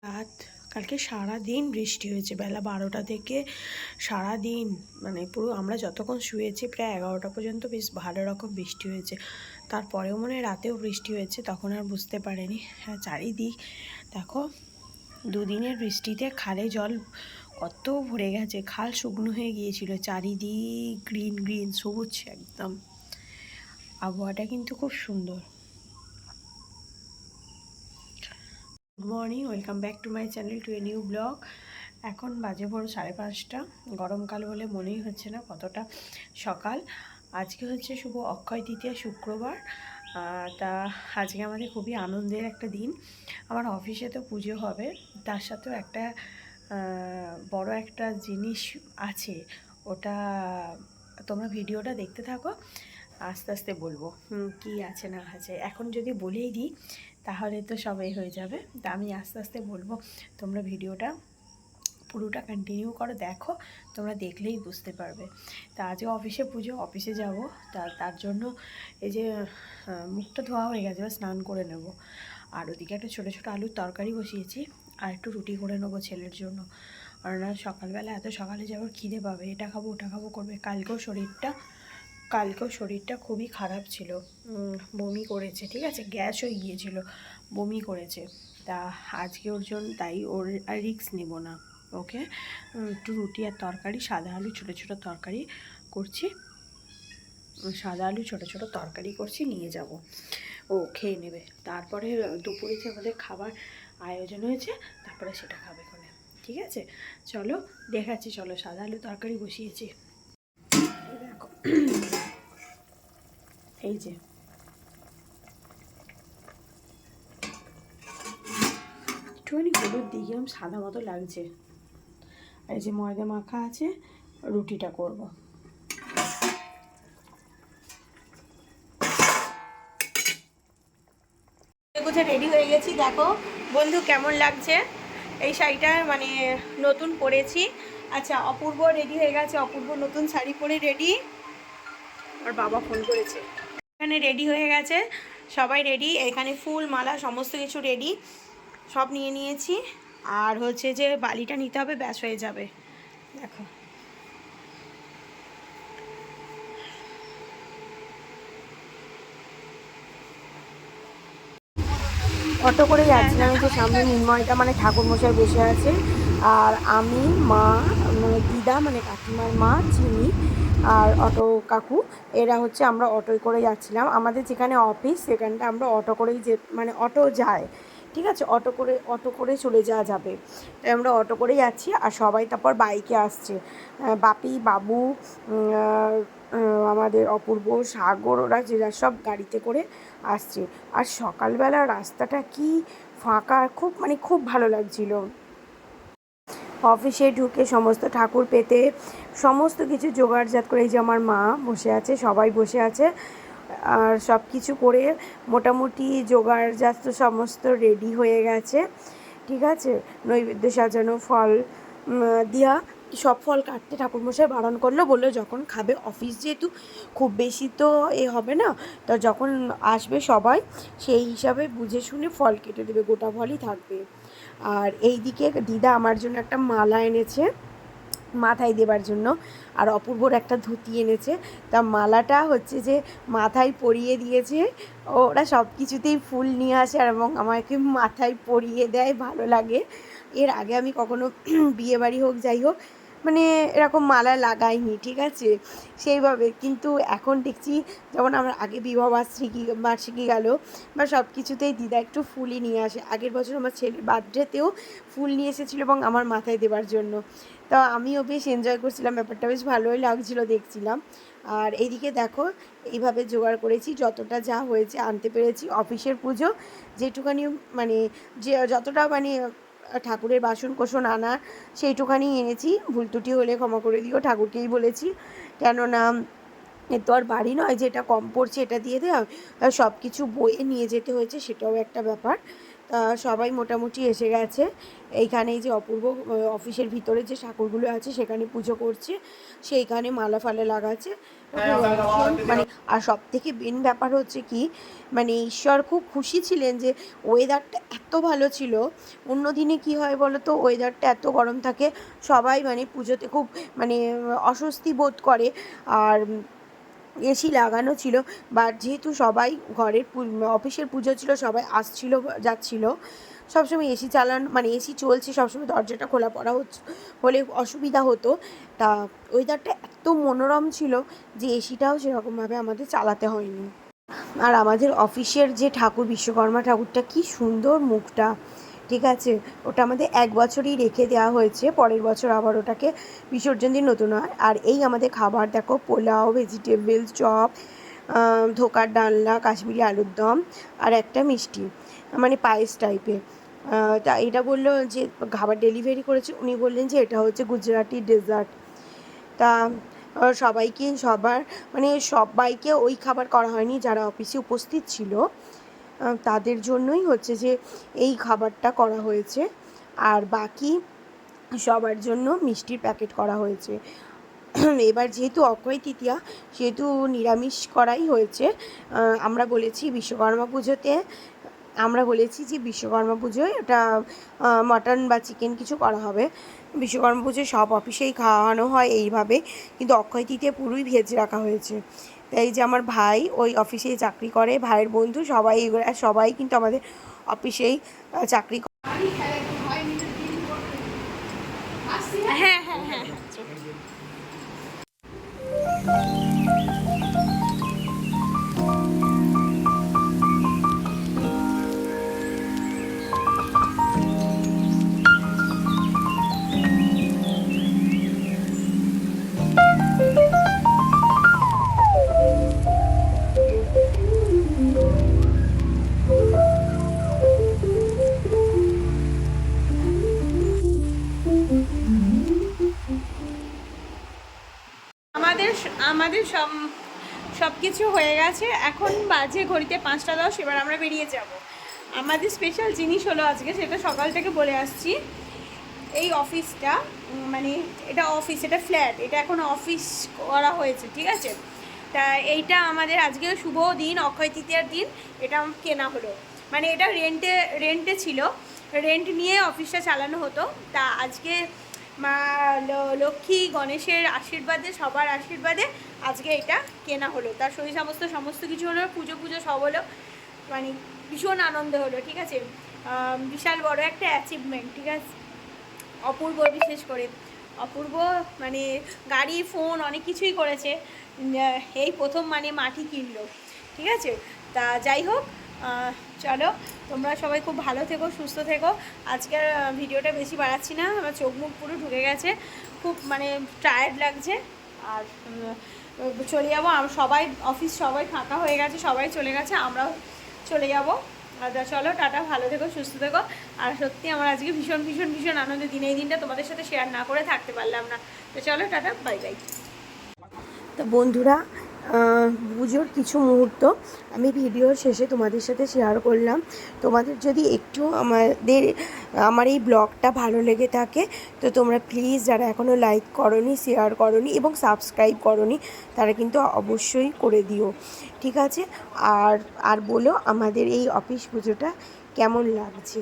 রাত কালকে সারাদিন বৃষ্টি হয়েছে, বেলা 12টা থেকে সারাদিন, মানে পুরো আমরা যতক্ষণ শুয়েছি প্রায় 11টা পর্যন্ত বেশ ভালো রকম বৃষ্টি হয়েছে। তারপরেও মনে হয় রাতেও বৃষ্টি হয়েছে, তখন আর বুঝতে পারিনি। হ্যাঁ, চারিদিক দেখো, দুদিনের বৃষ্টিতে খালে জল কত ভরে গেছে, খাল শুকনো হয়ে গিয়েছিল, চারিদিক গ্রিন গ্রিন সবুজ একদম। আবহাওয়াটা কিন্তু খুব সুন্দর। Good morning, welcome back to my channel, to a new blog. এখন বাজে ভোর 5:30। গরমকাল বলে মনেই হচ্ছে না কতটা সকাল। আজকে হচ্ছে শুভ অক্ষয় তৃতীয়া, শুক্রবার। তা আজকে আমাদের খুবই আনন্দের একটা দিন। আমার অফিসে তো পুজো হবে, তার সাথেও একটা বড় একটা জিনিস আছে। ওটা তোমরা ভিডিওটা দেখতে থাকো, আস্তে আস্তে বলবো কি আছে না আছে। এখন যদি বলেই দিই তাহলে তো সবাই হয়ে যাবে, তা আমি আস্তে আস্তে বলবো। তোমরা ভিডিওটা পুরোটা কন্টিনিউ করো, দেখো, তোমরা দেখলেই বুঝতে পারবে। তা আজকে অফিসে পুজো, অফিসে যাব। তার জন্য এই যে মুখটা ধোয়া হয়ে গেছে, স্নান করে নেব। আর ওদিকে একটা ছোটো ছোটো আলুর তরকারি বসিয়েছি, আর একটু রুটি করে নেবো ছেলের জন্য। আর না, সকালবেলা এত সকালে যাবার খিদে পাবে, এটা খাবো ওটা খাবো করবে। কালকেও শরীরটা খুবই খারাপ ছিল, বমি করেছে, ঠিক আছে, গ্যাস হয়ে গিয়েছিল, বমি করেছে। তা আজকে ওর জন্য, তাই ওর আর রিস্ক নেব না। ওকে একটু রুটি আর তরকারি, সাদা আলু ছোটো ছোটো তরকারি করছি, নিয়ে যাব, ও খেয়ে নেবে। তারপরে দুপুরে যে আমাদের খাবার আয়োজন হয়েছে, তারপরে সেটা খাবে ওখানে, ঠিক আছে। চলো দেখাচ্ছি, চলো, সাদা আলু তরকারি বসিয়েছি। দেখো, এই যে একটুখানি হলুদ দিয়ে গেলাম, সাদা মতো লাগছে। এই যে ময়দা মাখা আছে, রুটিটা করব। রেডি হয়ে গেছি, দেখো বন্ধু কেমন লাগছে এই শাড়িটা, মানে নতুন পরেছি। আচ্ছা, অপূর্ব রেডি হয়ে গেছে, অপূর্ব নতুন শাড়ি পরে রেডি। আর বাবা ফোন করেছে। এখানে রেডি হয়ে গেছে, সবাই রেডি, এখানে ফুল মালা সমস্ত কিছু রেডি, সব নিয়ে নিয়েছি। আর হচ্ছে যে বালিটা নিতে হবে, ব্যাস হয়ে যাবে। দেখো, অটো করে যাচ্ছিলাম। এই যে সামনে নির্ময়টা মানে ঠাকুরমশাই বসে আছে, আর আমি, মা, মানে দিদা মানে কাকিমার মা চিনি, আর অটো কাকু, এরা হচ্ছে আমরা অটোয় করে যাচ্ছিলাম। আমাদের যেখানে অফিস সেখানটা আমরা অটো করেই মানে অটো যায়, ঠিক আছে, অটো করে চলে যাওয়া যাবে। তাই আমরা অটো করে যাচ্ছি, আর সবাই তারপর বাইকে আসছে। বাপি, বাবু, আমাদের অপূর্ব, সাগর, ওরা যেরা সব গাড়িতে করে আসছে। আর সকালবেলা রাস্তাটা কি ফাঁকা, খুব মানে খুব ভালো লাগছিল। অফিসে ঢুকে সমস্ত ঠাকুর পেতে সমস্ত কিছু জোগাড়জাত করে, এই যে আমার মা বসে আছে, সবাই বসে আছে, আর সব কিছু করে মোটামুটি জোগাড়জাত সমস্ত রেডি হয়ে গেছে, ঠিক আছে। নৈবেদ্য সাজানো, ফল দিয়া, সব ফল কাটতে ঠাকুরমশাই বারণ করলো, বললো যখন খাবে, অফিস যেহেতু খুব বেশি তো হবে না, তো যখন আসবে সবাই সেই হিসাবে বুঝে শুনে ফল কেটে দেবে, গোটা ফলই থাকবে। আর এই দিকে দিদা আমার জন্য একটা মালা এনেছে মাথায় দেবার জন্য, আর অপূর্বর একটা ধুতি এনেছে। তা মালাটা হচ্ছে যে মাথায় পরিয়ে দিয়েছে, ওরা সব কিছুতেই ফুল নিয়ে আসে আর এবং আমাকে মাথায় পরিয়ে দেয়, ভালো লাগে। এর আগে আমি কখনো বিয়েবাড়ি হোক যাই হোক মানে এরকম মালা লাগাইনি, ঠিক আছে, সেইভাবে। কিন্তু এখন দেখছি, যেমন আমার আগে বিবাহ বার্ষিকী গেল বা সব কিছুতেই দিদা একটু ফুলই নিয়ে আসে। আগের বছর আমার ছেলের বার্থডেতেও ফুল নিয়ে এসেছিলো এবং আমার মাথায় দেওয়ার জন্য। তো আমিও বেশ এনজয় করছিলাম, ব্যাপারটা বেশ ভালোই লাগছিলো, দেখছিলাম। আর এইদিকে দেখো, এইভাবে জোগাড় করেছি, যতটা যা হয়েছে আনতে পেরেছি। অফিসের পুজো যেটুখানি, মানে যে যতটা মানে ঠাকুরের বাসন কোসন আনা সেইটুখানি এনেছি, ভুল ত্রুটি হলে ক্ষমা করে দিও, ঠাকুরকেই বলেছি। কেননা এ তো আর বাড়ি নয় যে এটা কম পড়ছে এটা দিয়ে দেওয়া, সব কিছু বয়ে নিয়ে যেতে হয়েছে, সেটাও একটা ব্যাপার। তা সবাই মোটামুটি এসে গেছে। এইখানে এই যে অপূর্ব অফিসের ভিতরে যে ঠাকুরগুলো আছে সেখানে পুজো করছে, সেইখানে মালা ফালা লাগাচ্ছে মানে। আর সব থেকে মেন ব্যাপার হচ্ছে কি, মানে ঈশ্বর খুব খুশি ছিলেন যে ওয়েদারটা এত ভালো ছিল। অন্য দিনে কী হয় বলো তো, ওয়েদারটা এত গরম থাকে, সবাই মানে পুজোতে খুব মানে অস্বস্তি বোধ করে। আর এসি লাগানো ছিল, বাট যেহেতু সবাই ঘরের অফিসের পুজো ছিল, সবাই আসছিল যাচ্ছিল, সবসময় এসি চালানো মানে এসি চলছে, সবসময় দরজাটা খোলা পড়া হলে অসুবিধা হতো। তা ওয়েদারটা এত মনোরম ছিল যে এসিটাও সেরকমভাবে আমাদের চালাতে হয়নি। আর আমাদের অফিসের যে ঠাকুর, বিশ্বকর্মা ঠাকুরটা কি সুন্দর মুখটা, ঠিক আছে, ওটা আমাদের 1 বছরই রেখে দেওয়া হয়েছে, পরের বছর আবার ওটাকে বিসর্জন দিয়ে নতুন হয়। আর এই আমাদের খাবার দেখো, পোলাও, ভেজিটেবল চপ, ধোকার ডালনা, কাশ্মীরি আলুর দম আর একটা মিষ্টি মানে পায়েস টাইপের। তা এটা বললো যে খাবার ডেলিভারি করেছে, উনি বললেন যে এটা হচ্ছে গুজরাটি ডেজার্ট। তা সবার মানে সবাইকে ওই খাবার করা হয়নি, যারা অফিসে উপস্থিত ছিল তাদের জন্যই হচ্ছে যে এই খাবারটা করা হয়েছে। আর বাকি সবার জন্য মিষ্টির প্যাকেট করা হয়েছে। এবার যেহেতু অক্ষয় তৃতীয়া, সেহেতু নিরামিষ করাই হয়েছে। আমরা বলেছি যে বিশ্বকর্মা পুজোয় ওটা মাটন বা চিকেন কিছু করা হবে। বিশ্বকর্মা পুজোয় সব অফিসেই খাওয়ানো হয় এইভাবে, কিন্তু অক্ষয় তৃতীয়া পুরোই ভেজ রাখা হয়েছে। তাই যে আমার ভাই ওই অফিসেই চাকরি করে, ভাইয়ের বন্ধু সবাই সবাই কিন্তু আমাদের অফিসেই চাকরি করে। হ্যাঁ হ্যাঁ হ্যাঁ হ্যাঁ। আমাদের সব কিছু হয়ে গেছে, এখন বাজে ঘড়িতে 5টা 10। এবার আমরা বেরিয়ে যাব। আমাদের স্পেশাল জিনিস হলো আজকে, সেটা সকাল থেকে বলে আসছি। এই অফিসটা মানে এটা অফিস, এটা ফ্ল্যাট, এটা এখন অফিস করা হয়েছে, ঠিক আছে। তা এইটা আমাদের আজকে শুভ দিন, অক্ষয় তৃতীয়ার দিন এটা কেনা হলো। মানে এটা রেন্টে ছিল, রেন্ট নিয়ে অফিসটা চালানো হতো। তা আজকে মা লক্ষ্মী গণেশের আশীর্বাদে, সবার আশীর্বাদে আজকে এটা কেনা হলো। তার সমস্ত কিছু হলো, পুজো সব হলো, মানে ভীষণ আনন্দ হলো, ঠিক আছে। বিশাল বড় একটা অ্যাচিভমেন্ট, ঠিক আছে। অপূর্ব, বিশেষ করে অপূর্ব মানে গাড়ি, ফোন অনেক কিছুই করেছে, এই প্রথম মানে মাটি কিনলো, ঠিক আছে। তা যাই হোক, চলো তোমরা সবাই খুব ভালো থেকো, সুস্থ থেকো। আজকের ভিডিওটা বেশি বাড়াচ্ছি না, আমার চোখ মুখ পুরো ঢুকে গেছে, খুব মানে টায়ার্ড লাগছে। আর চলে যাবো, সবাই অফিস সবাই ফাঁকা হয়ে গেছে, সবাই চলে গেছে, আমরাও চলে যাবো। চলো টাটা, ভালো থেকো, সুস্থ থেকো। আর সত্যি আমার আজকে ভীষণ ভীষণ ভীষণ আনন্দের দিন, এই দিনটা তোমাদের সাথে শেয়ার না করে থাকতে পারলাম না। তো চলো টাটা, বাই বাই। তো বন্ধুরা, পুজোর কিছু মুহূর্ত আমি ভিডিওর শেষে তোমাদের সাথে শেয়ার করলাম। তোমাদের যদি একটু আমার এই ব্লগটা ভালো লেগে থাকে, তো তোমরা প্লিজ যারা এখনও লাইক করোনি, শেয়ার করোনি এবং সাবস্ক্রাইব করোনি, তারা কিন্তু অবশ্যই করে দিও, ঠিক আছে। আর বলো আমাদের এই অফিস পুজোটা কেমন লাগছে।